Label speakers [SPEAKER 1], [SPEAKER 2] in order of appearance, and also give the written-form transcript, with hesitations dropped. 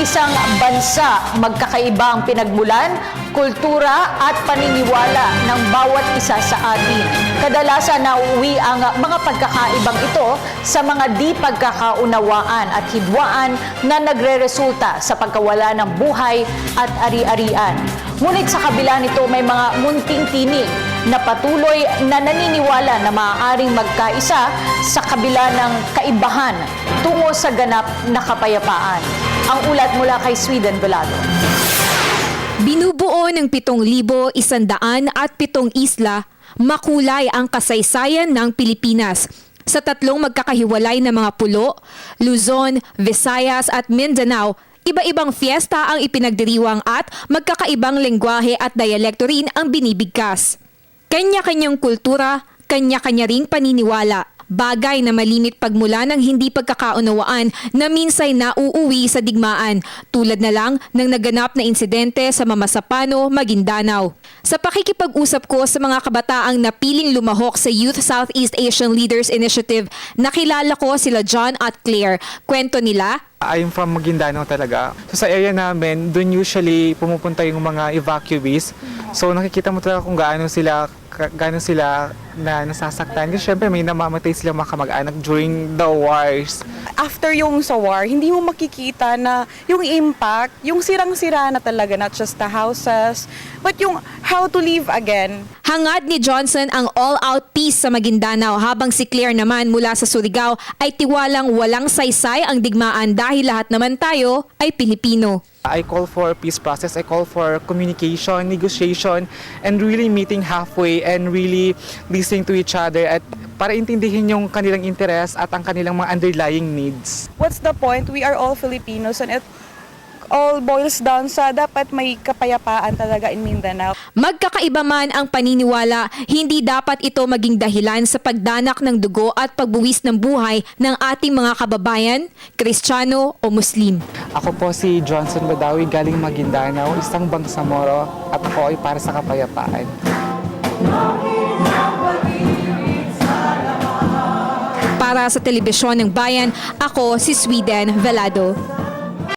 [SPEAKER 1] isang bansa, magkakaiba ang pinagmulan, kultura at paniniwala ng bawat isa sa atin. Kadalasan nauuwi ang mga pagkakaibang ito sa mga di pagkakaunawaan at hidwaan na nagreresulta sa pagkawala ng buhay at ari-arian. Ngunit sa kabila nito may mga munting tinig na patuloy na naniniwala na maaaring magkaisa sa kabila ng kaibahan tungo sa ganap na kapayapaan. Ang ulat mula kay Sweden Velado.
[SPEAKER 2] Binubuo ng 7,107 isla, makulay ang kasaysayan ng Pilipinas. Sa tatlong magkakahiwalay na mga pulo, Luzon, Visayas at Mindanao, iba-ibang fiesta ang ipinagdiriwang at magkakaibang lengguwahe at dialekto rin ang binibigkas. Kanya-kanyang kultura, kanya-kanya ring paniniwala. Bagay na malimit pagmula ng hindi pagkakaunawaan na minsay nauuwi sa digmaan, tulad na lang ng naganap na insidente sa Mamasapano, Maguindanao. Sa pakikipag-usap ko sa mga kabataang napiling lumahok sa Youth Southeast Asian Leaders Initiative, nakilala ko sila John at Claire. Kwento nila,
[SPEAKER 3] I'm from Maguindanao talaga. So sa area namin, doon usually pumupunta yung mga evacuees. So nakikita mo talaga kung gaano sila na nasasaktan. Kasi syempre may namamatay silang mga kamag-anak during the wars.
[SPEAKER 4] After yung sa war, hindi mo makikita na yung impact, yung sirang-sira na talaga, not just the houses, but yung how to live again.
[SPEAKER 2] hangad ni Johnson ang all-out peace sa Maguindanao, habang si Claire naman mula sa Surigao ay tiwalang walang saysay ang digmaan dahil lahat naman tayo ay Pilipino.
[SPEAKER 3] I call for peace process, I call for communication, negotiation, and really meeting halfway and really listening to each other at para intindihin yung kanilang interes at ang kanilang mga underlying needs.
[SPEAKER 4] What's the point? We are all Filipinos and it all boils down sa dapat may kapayapaan talaga in Mindanao.
[SPEAKER 2] Magkakaiba man ang paniniwala, hindi dapat ito maging dahilan sa pagdanak ng dugo at pagbuwis ng buhay ng ating mga kababayan, Kristiyano o Muslim.
[SPEAKER 3] Ako po si Johnson Badawi, galing Maguindanao, isang Bangsamoro at ako ay para sa kapayapaan.
[SPEAKER 2] Para sa Telebisyon ng Bayan, ako si Sweden Velado.